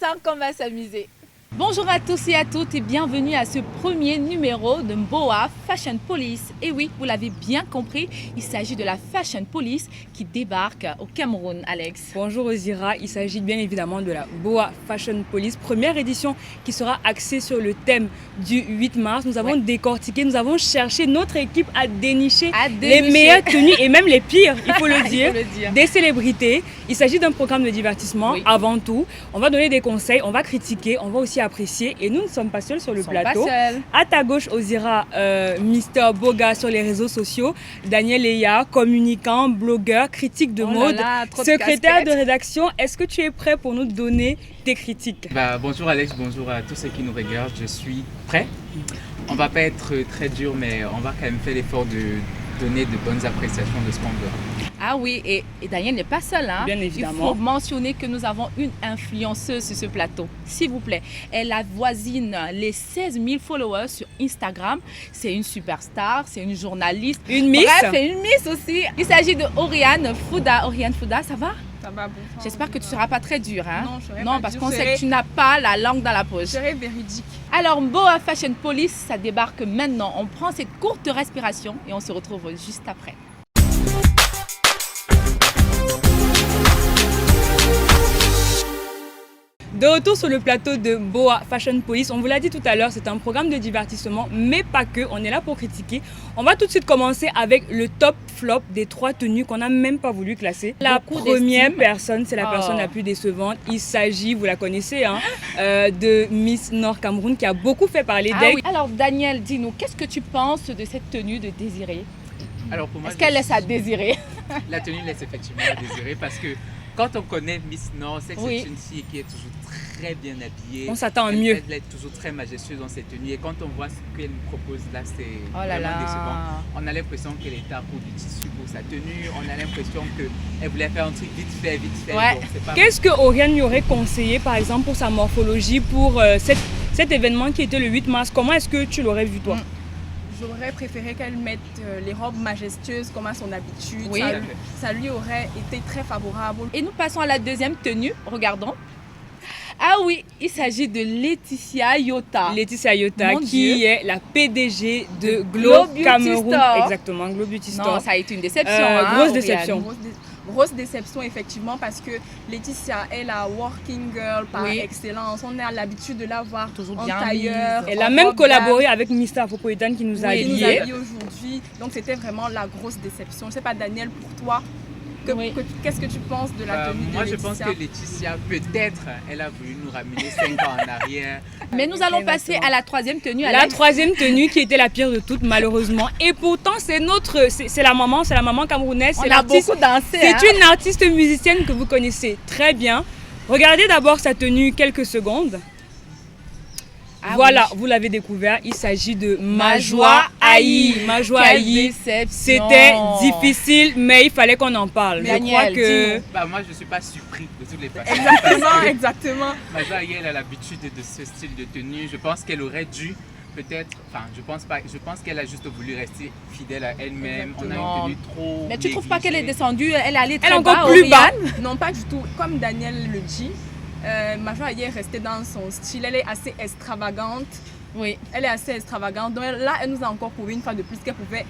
sens qu'on va s'amuser. Bonjour à tous et à toutes et bienvenue à ce premier numéro de Mboa Fashion Police. Et oui, vous l'avez bien compris, il s'agit de la Fashion Police qui débarque au Cameroun, Alex. Bonjour Ozira, il s'agit bien évidemment de la Mboa Fashion Police, première édition qui sera axée sur le thème du 8 mars. Nous avons décortiqué, nous avons cherché, notre équipe à dénicher les meilleures tenues et même les pires, il faut le dire, des célébrités. Il s'agit d'un programme de divertissement avant tout. On va donner des conseils, on va critiquer, on va aussi apprécier et nous ne sommes pas seuls sur le plateau. À ta gauche, Ozira, Mister Boga sur les réseaux sociaux, Daniel Eya, communicant, blogueur, critique de mode, secrétaire de rédaction. Est-ce que tu es prêt pour nous donner tes critiques? Bonjour Alex, bonjour à tous ceux qui nous regardent, je suis prêt. On va pas être très dur, mais on va quand même faire l'effort de donner de bonnes appréciations de ce qu'on verra. Ah oui, et Daniel n'est pas seul. Hein. Bien évidemment. Il faut mentionner que nous avons une influenceuse sur ce plateau. S'il vous plaît, elle avoisine les 16 000 followers sur Instagram. C'est une superstar, c'est une journaliste. Une miss. Bref, et une miss aussi. Il s'agit de Oriane Fouda. Oriane Fouda, ça va? Ça va, bon. J'espère que tu ne seras pas très dur. Hein? Non, je serai non pas parce dur, qu'on sait que tu n'as pas la langue dans la poche. Je serai véridique. Alors, Mboa Fashion Police, ça débarque maintenant. On prend cette courte respiration et on se retrouve juste après. De retour sur le plateau de Mboa Fashion Police, on vous l'a dit tout à l'heure, c'est un programme de divertissement, mais pas que, on est là pour critiquer. On va tout de suite commencer avec le top flop des 3 tenues qu'on n'a même pas voulu classer. La première personne, c'est la personne la plus décevante. Il s'agit, vous la connaissez, hein, de Miss Nord Cameroun qui a beaucoup fait parler d'elle. Oui. Alors Daniel, dis-nous, qu'est-ce que tu penses de cette tenue de Désirée? Alors pour moi, est-ce qu'elle laisse à désirer? La tenue laisse effectivement à désirer parce que quand on connaît Miss Nord, c'est que c'est une fille qui est toujours très bien habillée. On s'attend à mieux. Elle est toujours très majestueuse dans ses tenues. Et quand on voit ce qu'elle nous propose là, c'est vraiment décevant. On a l'impression qu'elle était à court du tissu pour sa tenue. On a l'impression qu'elle voulait faire un truc vite fait. Ouais. Qu'est-ce que Oriane lui aurait conseillé, par exemple, pour sa morphologie, pour cet événement qui était le 8 mars? Comment est-ce que tu l'aurais vu, toi? J'aurais préféré qu'elle mette les robes majestueuses comme à son habitude. Oui. Ça lui aurait été très favorable. Et nous passons à la deuxième tenue. Regardons. Ah oui, il s'agit de Laetitia Yota. Laetitia Yota, qui est la PDG de Glow Cameroun. Exactement, Glow Beauty Store. Non, ça a été une déception. Grosse déception. Grosse déception, effectivement, parce que Laetitia est la working girl par excellence. On a l'habitude de la voir toujours en tailleur. Elle a même collaboré avec Mister Afropolitan qui nous a habillés aujourd'hui. Donc c'était vraiment la grosse déception. Je ne sais pas, Daniel, pour toi, qu'est-ce que tu penses de la tenue de Laetitia? Moi, je pense que Laetitia, peut-être, elle a voulu nous ramener 5 ans en arrière. Mais nous allons passer à la troisième tenue. La troisième tenue qui était la pire de toutes, malheureusement. Et pourtant, c'est la maman camerounaise. On a beaucoup dansé. C'est une artiste musicienne que vous connaissez très bien. Regardez d'abord sa tenue quelques secondes. Voilà, vous l'avez découvert, il s'agit de Majoie Aïe. Majoie Aïe, c'était difficile, mais il fallait qu'on en parle. Daniel, je crois que... moi, je ne suis pas surpris de toutes les façons. Exactement. Majoie Aïe, elle a l'habitude de ce style de tenue. Je pense qu'elle aurait dû peut-être, je pense qu'elle a juste voulu rester fidèle à elle-même. On a une tenue trop... Mais tu ne trouves pas qu'elle est descendue, elle est allée très encore bas, plus bas? Non, pas du tout. Comme Daniel le dit, Majoie Aïe est restée dans son style, elle est assez extravagante. Oui. Elle est assez extravagante. Donc là, elle nous a encore prouvé une fois de plus qu'elle pouvait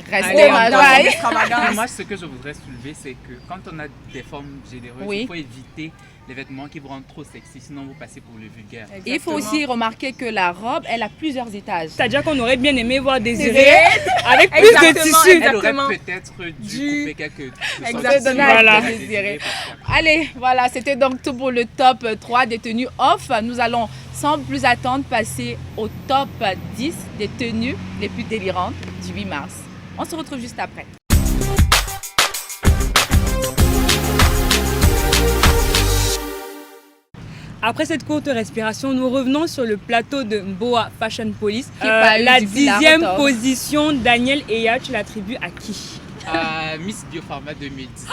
rester dans l'extravagance. Moi, ce que je voudrais soulever, c'est que quand on a des formes généreuses, il faut éviter les vêtements qui vous rendent trop sexy, sinon vous passez pour le vulgaire. Et il faut aussi remarquer que la robe, elle a plusieurs étages. C'est-à-dire qu'on aurait bien aimé voir Désirée avec plus de tissu. Elle aurait peut-être dû couper quelques... Voilà. Allez, voilà, c'était donc tout pour le top 3 des tenues off. Nous allons sans plus attendre passer au top 10 des tenues les plus délirantes du 8 mars. On se retrouve juste après. Après cette courte respiration, nous revenons sur le plateau de Mboa Fashion Police. La 10e position, Daniel Eya, tu l'attribues à qui? Miss Biopharma 2017,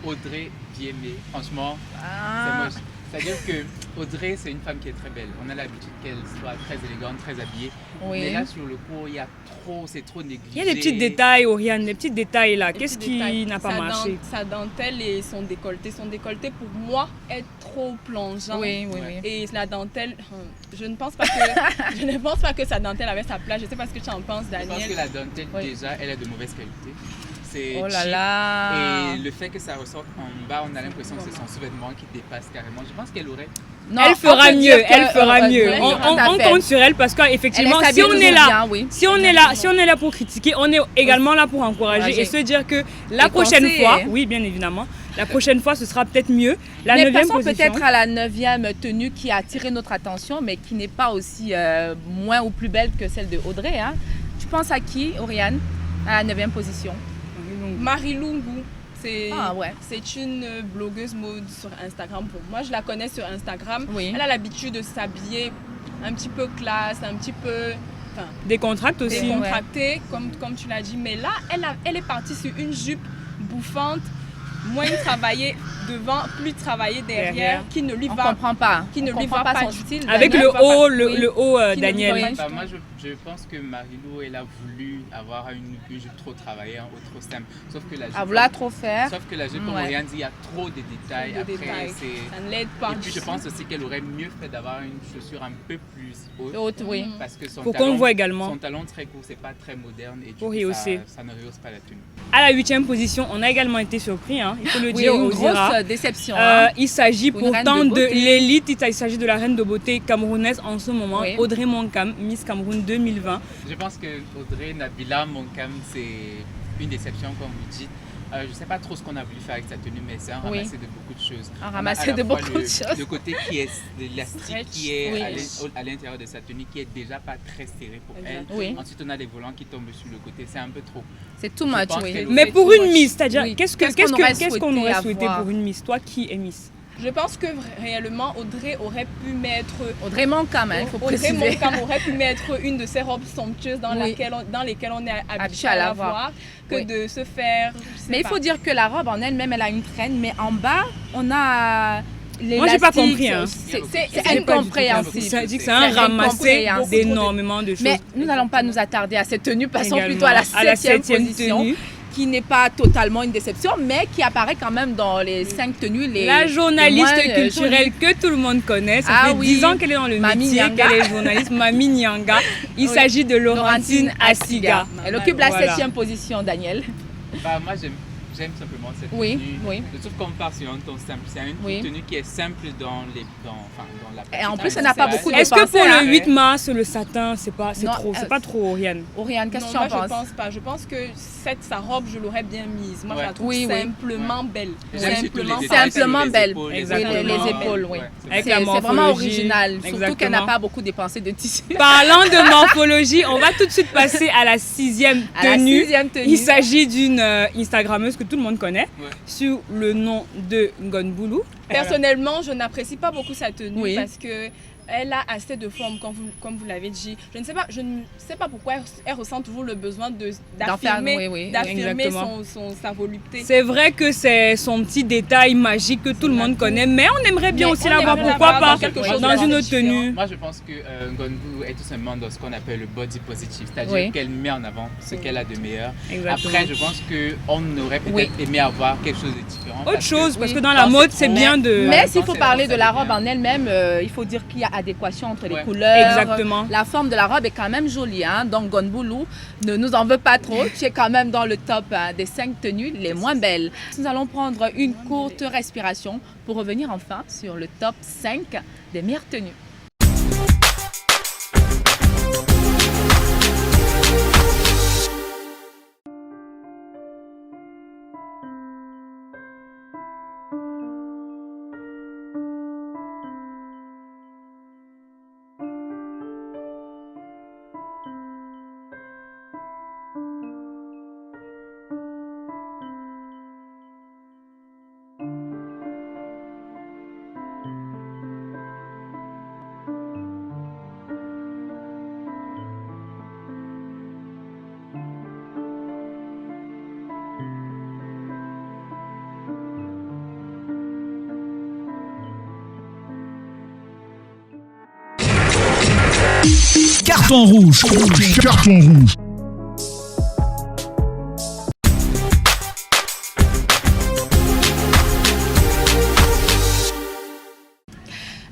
Audrey Biémé. Franchement, C'est-à-dire que Audrey, c'est une femme qui est très belle. On a l'habitude qu'elle soit très élégante, très habillée. Oui. Mais là, sur le coup, c'est trop négligé. Il y a des petits détails, Oriane, des petits détails là. Qu'est-ce qui n'a pas marché? Sa dentelle et son décolleté. Son décolleté, pour moi, est trop plongeant. Oui. Et la dentelle, je ne pense pas que sa dentelle avait sa place. Je sais pas ce que tu en penses, Daniel. Je pense que la dentelle, déjà, elle est de mauvaise qualité. C'est Oh là cheap. là. Et le fait que ça ressorte en bas, on a l'impression que c'est son sous-vêtement qui dépasse carrément. Je pense qu'elle aurait... Non, Elle on fera peut mieux, dire que, elle fera mieux. oui, On tout à fait. compte sur elle parce qu'effectivement, Elle si on s'habille est là, toujours bien, oui. si on est là pour critiquer, on est également là pour encourager et se dire que la Et prochaine conseiller. fois, oui, bien évidemment, la prochaine fois, ce sera peut-être mieux. La Mais 9e passons position. peut-être à la 9e tenue qui a attiré notre attention, mais qui n'est pas aussi moins ou plus belle que celle de Audrey. Hein. Tu penses à qui, Oriane, à la 9e position? Marie Lungu. Ouais. C'est une blogueuse mode sur Instagram pour moi. Je la connais sur Instagram. Oui. Elle a l'habitude de s'habiller un petit peu classe, un petit peu Décontracte aussi. décontractée, comme tu l'as dit. Mais là, elle est partie sur une jupe bouffante, moins travaillée devant, plus travaillée derrière, qui ne lui On va comprend pas. qui ne On lui comprend va pas pas son du- style. Avec Daniel. le haut, Qui ne lui Daniel. va Enfin, moi, je pense que Marilou, elle a voulu avoir une jupe trop travaillée ou trop simple. Sauf que la jupe, À vouloir trop faire. sauf que la jupe, comme Ouais. Oriane dit, il y a trop de détails. de Après, détails. c'est... Ça ne l'aide pas. Et puis, je pense aussi qu'elle aurait mieux fait d'avoir une chaussure un peu plus haute. Haute, oui. Parce que son Pour qu'on talon, voit également. son talon très court, c'est pas très moderne. Et du Pour coup, rehausser. ça ne rehausse pas la tenue. À la 8e position, on a également été surpris, hein, il faut le Oui, dire, une on dira. grosse déception. Hein. Il s'agit Pour une reine pourtant de de beauté. l'élite, il s'agit de la reine de beauté camerounaise en ce moment, Oui. Audrey Moncam, Miss Cameroun 2020. Je pense que Audrey Nabila Moncam, c'est une déception, comme vous dites. Je ne sais pas trop ce qu'on a voulu faire avec sa tenue, mais c'est un Oui. ramassé de beaucoup de choses. Un On a ramassé à la de fois beaucoup de choses. Le côté qui est de l'élastique Stretch. qui est Oui. à l'intérieur de sa tenue, qui est déjà pas très serré pour elle. Oui. Ensuite, on a les volants qui tombent sur le côté. C'est un peu trop. C'est too much, pense oui. qu'elle- Mais c'est pour too une much. Miss, c'est-à-dire Oui. qu'est-ce Qu'est-ce qu'on aurait souhaité avoir? pour une Miss? Toi qui es Miss? Je pense que réellement, Audrey aurait pu mettre... Audrey Moncam, il faut Audrey préciser. Moncam aurait pu mettre une de ces robes somptueuses dans, Oui. dans lesquelles on est habitué Habitué à à la la voir. voir, que Oui. de se faire... je sais Mais il pas. faut dire que la robe en elle-même, elle a une traîne, mais en bas, on a Moi, j'ai pas compris, hein. C'est J'ai pas du tout incompréhensible. Ça dit que c'est un C'est ramassé incompréhensible. d'énormément de choses. Mais nous n'allons pas nous attarder à cette tenue, passons Également, plutôt à la à la 7e 7e position, tenue. qui n'est pas totalement une déception, mais qui apparaît quand même dans les 5 tenues les La journaliste les moins, culturelle que tout le monde connaît, ça Ah fait oui. 10 ans qu'elle est dans le Mamie métier, Nyanga. qu'elle est journaliste, Mamie Nyanga. Il Oui. s'agit de Laurentine Asiga. Elle occupe la Voilà. 7e position, Daniel. Bah, moi, j'aime simplement cette Oui, tenue. oui. Je trouve qu'on part sur un ton simple. C'est une Oui. tenue qui est simple dans la Et en pratique plus, elle n'a pas musicale. beaucoup de Est-ce que pensée, pour hein. le 8 mars, le satin, c'est Non, pas trop, Oriane? Oriane, qu'est-ce que tu Non, en moi, je penses? pense pas. Je pense que sa robe, je l'aurais bien mise. Moi, Ouais. je la trouve Oui, oui. simplement belle. J'aime surtout Simplement les belle. détails Simplement sur les belle. épaules, Exactement. Les épaules, oui. Ouais, c'est Avec C'est la vraiment morphologie. original, surtout qu'elle n'a Exactement. pas beaucoup dépensé de tissu. Parlant de morphologie, on va tout de suite passer à la 6e À la tenue. 6e tenue. Il s'agit d'une Instagrammeuse que tout le monde connaît, Ouais. sous le nom de Ngonboulou. Personnellement, je n'apprécie pas beaucoup sa tenue Oui. parce que elle a assez de forme, comme vous l'avez dit. Je ne sais pas pourquoi elle ressent toujours le besoin d'affirmer oui, exactement. sa volupté. C'est vrai que c'est son petit détail magique que tout le monde connaît, mais on aimerait bien Mais aussi on l'avoir, aimerait pourquoi l'avoir pas, dans quelque chose dans de une autre différent. tenue. Moi, je pense que Ngongu est tout simplement dans ce qu'on appelle le body positive, c'est-à-dire Oui. qu'elle met en avant ce qu'elle a de meilleur. Exactement. Après, je pense qu'on aurait peut-être aimé avoir quelque chose de différent. Autre parce que- chose, parce oui, que dans la quand mode, c'est c'est trop- bien de... Mais Ouais, s'il faut quand parler c'est de la bon, ça robe en elle-même, il faut dire qu'il y a adéquation entre les Ouais. couleurs. Exactement. La forme de la robe est quand même jolie. Hein? Donc, Gonboulou, ne nous en veux pas trop. Tu es quand même dans le top des 5 tenues les moins belles. Nous allons prendre une courte respiration pour revenir enfin sur le top 5 des meilleures tenues. Carton rouge. Carton rouge.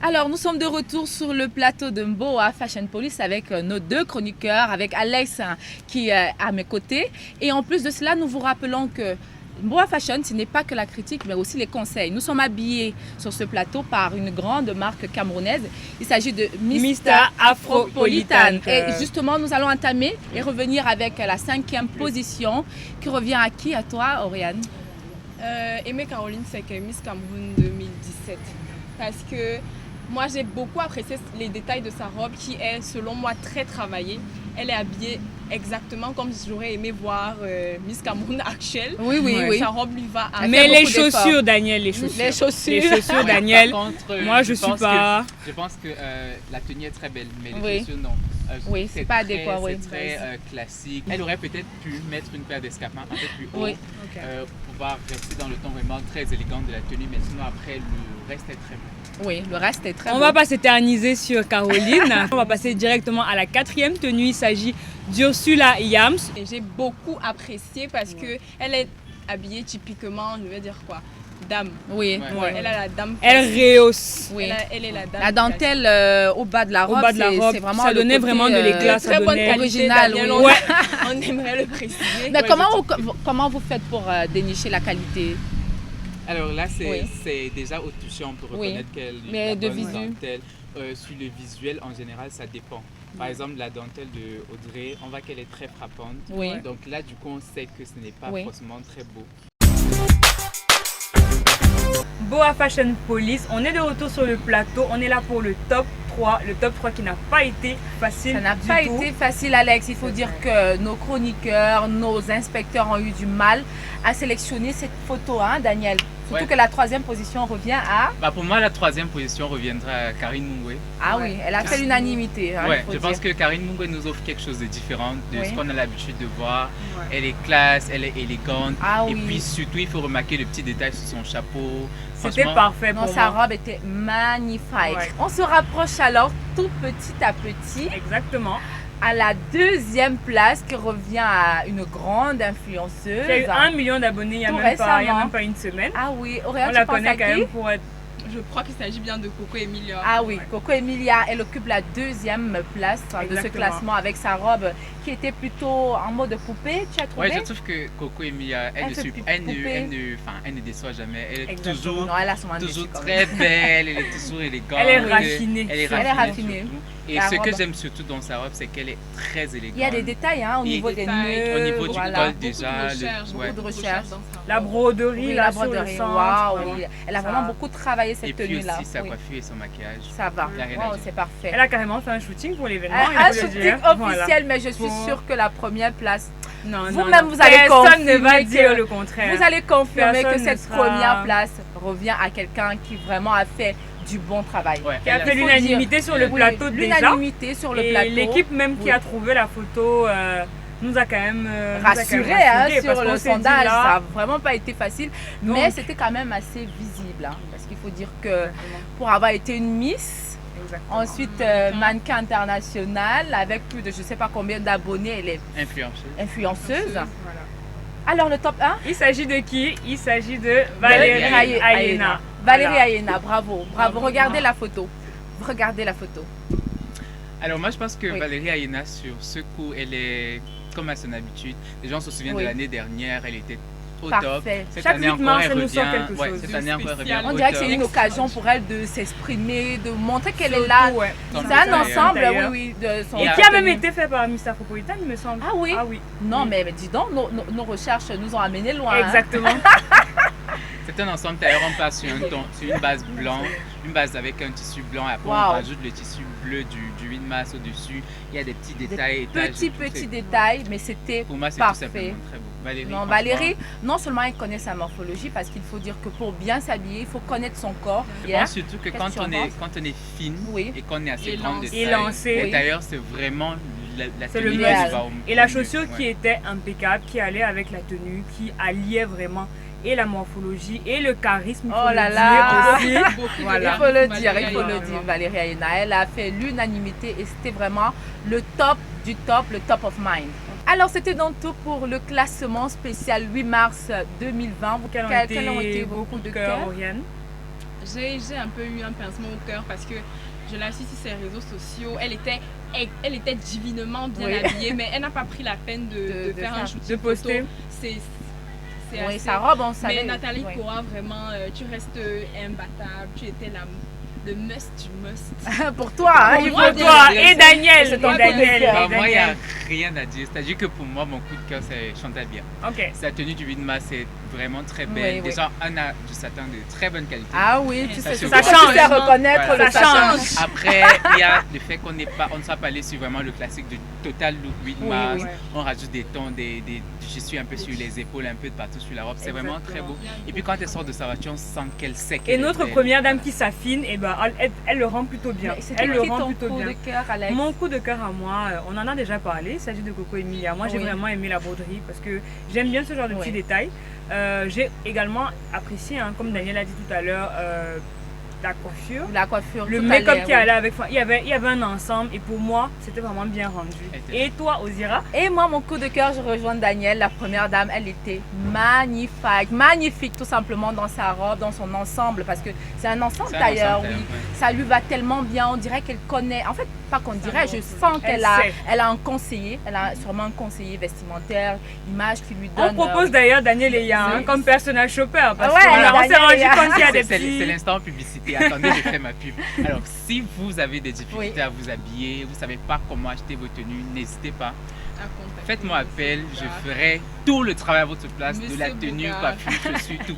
Alors, nous sommes de retour sur le plateau de Mboa Fashion Police avec nos deux chroniqueurs, avec Alex qui est à mes côtés. Et en plus de cela, nous vous rappelons que Mboa Fashion, ce n'est pas que la critique, mais aussi les conseils. Nous sommes habillés sur ce plateau par une grande marque camerounaise. Il s'agit de Mr. Afropolitan. Et justement, nous allons entamer et revenir avec la 5e position qui revient à qui? À toi, Oriane? Aimée Caroline, c'est que Miss Cameroun 2017. Parce que moi, j'ai beaucoup apprécié les détails de sa robe qui est, selon moi, très travaillée. Elle est habillée exactement comme j'aurais aimé voir Miss Cameroun actuelle. Oui. Sa robe lui va à... Mais les chaussures, Daniel, les chaussures. Les chaussures, Daniel. Contre, moi, je suis pas... Je pense que la tenue est très belle, mais les Oui. chaussures, non. Oui, c'est pas adéquat, oui. C'est très classique. Elle aurait peut-être pu mettre une paire d'escarpins un peu plus haut pour pouvoir rester dans le ton vraiment très élégant de la tenue, mais sinon après, le reste est très beau. Oui, le reste est très beau. On va pas s'éterniser sur Caroline. On va passer directement à la 4e tenue. Il s'agit d'Ursula Yams. Et j'ai beaucoup apprécié parce que elle est habillée typiquement, je vais dire quoi, dame. Oui. Ouais. Elle a la dame. Elle rehausse. Oui. Elle est la dame. La dentelle au bas de la robe, c'est vraiment ça le donnait côté, vraiment de l'éclat. Très bonne qualité, original, Daniel, oui. on aimerait le préciser. Mais comment vous faites pour dénicher la qualité? Alors là, c'est Oui. déjà au toucher, on peut Oui. reconnaître qu'elle Mais a de bonne visu. dentelle. Sur le visuel, en général, ça dépend. Par exemple, la dentelle de Audrey, on voit qu'elle est très frappante. Oui. Donc là, du coup, on sait que ce n'est pas Oui. forcément très beau. Mboa Fashion Police, on est de retour sur le plateau. On est là pour le top 3. Le top 3 qui n'a pas été facile. Ça n'a du pas tout. été facile, Alex. Il faut dire que nos chroniqueurs, nos inspecteurs ont eu du mal à sélectionner cette photo, hein, Daniel. Surtout que la 3e position revient à... Pour moi, la 3e position reviendra à Karine Mungwe. Ah oui, elle a fait l'unanimité. Hein, il faut je dire. pense que Karine Mungwe nous offre quelque chose de différent de Oui. ce qu'on a l'habitude de voir. Elle est classe, elle est élégante. Ah et oui. puis surtout, il faut remarquer le petit détail sur son chapeau. C'était Franchement, parfait Non, pour sa moi. robe était magnifique. Ouais. On se rapproche alors tout petit à petit Exactement. à la 2e place qui revient à une grande influenceuse. Qui a eu 1 million d'abonnés il n'y a, Tout même récemment. pas une semaine. Ah oui, On Auréa, la tu penses connaît à quand qui? même pour être... Je crois qu'il s'agit bien de Coco Emilia. Ah oui, Coco Emilia, elle occupe la 2e place de ce Exactement. classement avec sa robe qui était plutôt en mode poupée, tu as trouvé? Ouais, je trouve que Coco Emilia, Elle fait plus poupée. elle ne déçoit jamais. Elle est Exactement. toujours, Non, elle a son toujours très belle, elle est toujours élégante. Elle est raffinée. Elle est Elle est raffinée. surtout. Et La ce que robe. j'aime surtout dans sa robe, c'est qu'elle est très élégante. Il y a des détails hein, au Et niveau des détails, nœuds, au niveau du voilà. col Beaucoup déjà. de recherche, ouais. beaucoup de recherche. La broderie, Oui, là, la sur le broderie, centre. waouh, oui. Elle a Ça- vraiment beaucoup travaillé Et cette puis tenue-là. aussi sa Oui. coiffure et son maquillage. Ça va, Il y a rien à Wow, dire. c'est parfait. Elle a carrément fait un shooting pour l'événement. Un il faut le shooting dire. officiel, Voilà. mais je suis Pour- sûre que la première place, Non, Vous-même, non. vous allez Personne ne va confirmer dire que- le contraire. vous allez confirmer Personne que ne cette sera- première place revient à quelqu'un qui vraiment a fait du bon travail. Ouais, Qui a elle fait Il faut l'unanimité sur le Oui, plateau déjà. l'unanimité sur le Et plateau. l'équipe même qui Oui. a trouvé la photo nous a quand même rassuré rassurés, sur parce le qu'on s'est dit sondage, là- ça n'a vraiment pas été facile, mais Donc- c'était quand même assez visible, hein, parce qu'il faut dire que pour avoir été une Miss, Exactement. ensuite mannequin international, avec plus de je ne sais pas combien d'abonnés, elle est influenceuse. Voilà. Alors le top 1, Il s'agit de qui? Il s'agit de Valérie Ayena. Valérie Voilà. Ayena, bravo, bravo. Regardez la photo. Regardez la photo. Alors moi je pense que Oui. Valérie Ayena sur ce coup, elle est comme à son habitude. Les gens se souviennent Oui. de l'année dernière, elle était au Parfait. top. Cette Chaque année 8 encore mars, elle elle nous sort revient. quelque Ouais, chose cette de année encore elle spécial. revient On au dirait que top. c'est une occasion pour elle de s'exprimer, de montrer qu'elle est Surtout, là. ouais. Dans C'est le un détail, ensemble, d'ailleurs. oui, oui, de son Et a- qui a même tenue. été fait par Miss Afropolitan, il me semble. Ah oui? Ah oui. Non, mais dis donc, nos recherches nous ont amenés loin. hein. Exactement. C'est un ensemble d'ailleurs, on passe sur, sur une base blanche, une base avec un tissu blanc, et après Wow. on rajoute le tissu bleu du 8 mars au-dessus. Il y a des petits détails. étages et tout, Petits c'est- détails, mais c'était Pour moi, c'est tout parfait. simplement très beau. Valérie, Non, franchement, Valérie, non seulement elle connaît sa morphologie, parce qu'il faut dire que pour bien s'habiller, il faut connaître son corps. Je Hier, pense surtout que Qu'est-ce quand que tu en quand on est fine Oui. et qu'on est assez Et grande de lancée. taille, Élancée. et Oui. d'ailleurs c'est vraiment la C'est tenue le qui idéal. va au Et la mieux. chaussure qui Ouais. était impeccable, qui allait avec la tenue, qui alliait vraiment et la morphologie et le charisme. Oh là là. Aussi. Voilà. Il faut le dire, Valérie Valérie Ayena. Elle a fait l'unanimité et c'était vraiment le top du top, le top of mind. Alors, c'était donc tout pour le classement spécial 8 mars 2020. Quels ont été vos coups de cœur, Oriane? J'ai un peu eu un pincement au cœur parce que je la suis sur ses réseaux sociaux. Elle était divinement bien habillée, mais elle n'a pas pris la peine de faire un shoot de poster. C'est Oui, assez... sa robe, on savait. Mais Nathalie Oui. Koa, vraiment, tu restes imbattable. Tu étais le must du must. Pour toi, hein, il Pour faut toi dire. et Daniel. C'est ton Et Daniel. cœur. Bah, moi, il n'y a rien à dire. C'est-à-dire que pour moi, mon coup de cœur, c'est Chantal Bien. Ok. Sa tenue du 8 mars est vraiment très belle. Oui, Déjà, un a du satin de très bonne qualité. Ah oui, tu Ça sais, se ça voit. change. Tu sais reconnaître Voilà. le Ça change. change. Après, il y a le fait qu'on ne soit pas allé sur vraiment le classique du total look 8 mars. oui. On rajoute des tons, je suis un peu sur les épaules, un peu de partout sur la robe. C'est vraiment très beau. Et puis quand elle sort de sa voiture, on sent qu'elle sait qu'elle Et est notre belle. première dame qui s'affine, et ben, elle le rend plutôt bien. Mais c'était Elle le qui rend ton plutôt coup bien. de cœur, Alex? Mon coup de cœur à moi, on en a déjà parlé, il s'agit de Coco Emilia. Moi, j'ai Oui. vraiment aimé la broderie parce que j'aime bien ce genre de petits détails. J'ai également apprécié, hein, comme Daniel a dit tout à l'heure, la coiffure. La coiffure. Le tout make-up allait, qui allait avec. Il y avait un ensemble et pour moi, c'était vraiment bien rendu. Et toi, Ozira? Et moi, mon coup de cœur, je rejoins Daniel, la première dame. Elle était magnifique, magnifique tout simplement dans sa robe, dans son ensemble, parce que c'est un ensemble C'est un d'ailleurs, ensemble, oui. ouais. Ça lui va tellement bien, on dirait qu'elle connaît. En fait, pas qu'on dirait, je sens Elle qu'elle a, sait. elle a un conseiller, elle a sûrement un conseiller vestimentaire, image qui lui donne. On propose d'ailleurs Daniel Eya hein, oui. comme personnel shopper parce Ouais, que voilà, on s'est Daniel rendu Eya. compte qu'il y a des C'est petits. l'instant publicité. Attendez, je fais ma pub. Alors, si vous avez des difficultés à vous habiller, vous ne savez pas comment acheter vos tenues, n'hésitez pas. Faites-moi appel, je ferai tout le travail à votre place, de la Monsieur tenue, Bogart. coiffure, chaussures, tout.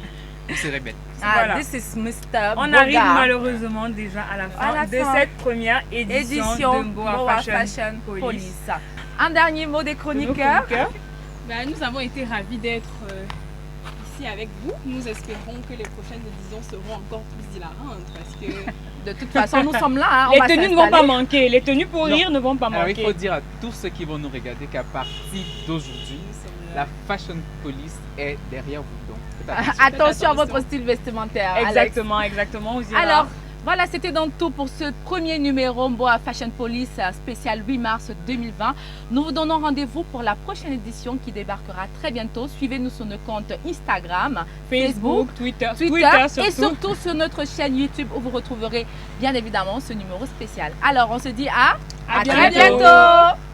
Vous serez bête. Ah, Voilà. this is Mr. On Bogart. arrive malheureusement déjà à la fin de fin. cette première édition de Boa Fashion Police. Un dernier mot des chroniqueurs. Ben, nous avons été ravis d'être ici avec vous. Nous espérons que les prochaines éditions seront encore plus hilarantes parce que De toute façon, nous sommes là. Hein, on Les va tenues ne vont pas s'installer. manquer. Les tenues pour Non. rire ne vont pas Alors, il faut manquer. dire à tous ceux qui vont nous regarder qu'à partir d'aujourd'hui, nous sommes la Fashion Police est derrière vous. Donc, faites attention. Attention à votre style vestimentaire. Alex. Exactement, Ozira. Alors, voilà, c'était donc tout pour ce premier numéro Boa Fashion Police spécial 8 mars 2020. Nous vous donnons rendez-vous pour la prochaine édition qui débarquera très bientôt. Suivez-nous sur nos comptes Instagram, Facebook, Twitter et surtout sur notre chaîne YouTube où vous retrouverez bien évidemment ce numéro spécial. Alors, on se dit à À très bientôt. bientôt.